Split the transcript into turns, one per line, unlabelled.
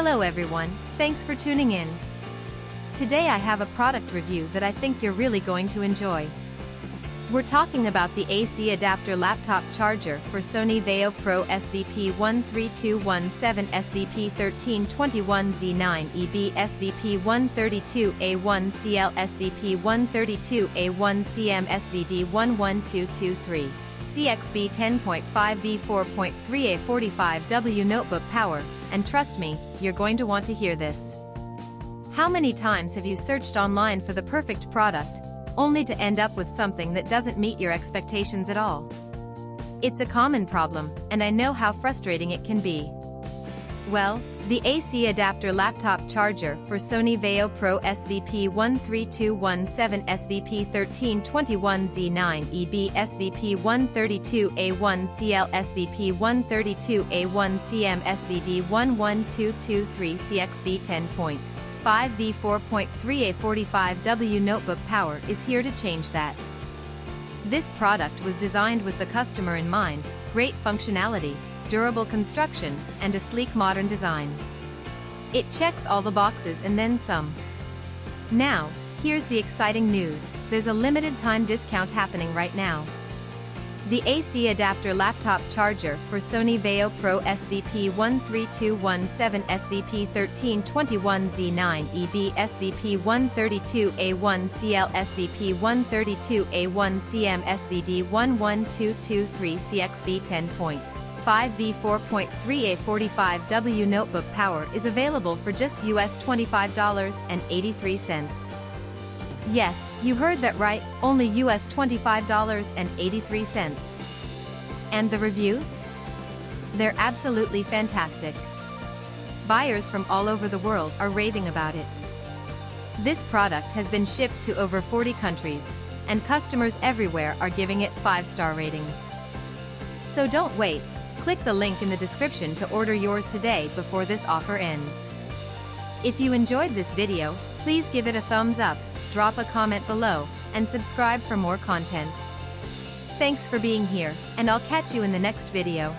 Hello everyone, thanks for tuning in. Today I have a product review that I think you're really going to enjoy. We're talking about the AC adapter laptop charger for Sony Vaio Pro SVP13217 SVP1321Z9 EB SVP132A1CL SVP132A1CM SVD11223 CXB 10.5 V4.3A45W notebook power, and trust me, you're going to want to hear this. How many times have you searched online for the perfect product, only to end up with something that doesn't meet your expectations at all? It's a common problem, and I know how frustrating it can be. Well, the AC adapter laptop charger for Sony Vaio Pro SVP13217 SVP1321Z9 EB SVP132A1CL SVP132A1CM SVD11223 CXB 10.5 V4.3A45W notebook power is here to change that. This product was designed with the customer in mind: great functionality, durable construction, and a sleek modern design. It checks all the boxes and then some. Now, here's the exciting news: there's a limited time discount happening right now. The AC adapter laptop charger for Sony Vaio Pro SVP13217 SVP1321Z9 EB SVP132A1CL SVP132A1CM SVD11223 CXB 10.5 V4.3A45W notebook power is available for just US $25.83. Yes, you heard that right, only US $25.83. And the reviews? They're absolutely fantastic. Buyers from all over the world are raving about it. This product has been shipped to over 40 countries, and customers everywhere are giving it 5-star ratings. So don't wait, click the link in the description to order yours today before this offer ends. If you enjoyed this video, please give it a thumbs up, drop a comment below, and subscribe for more content. Thanks for being here, and I'll catch you in the next video.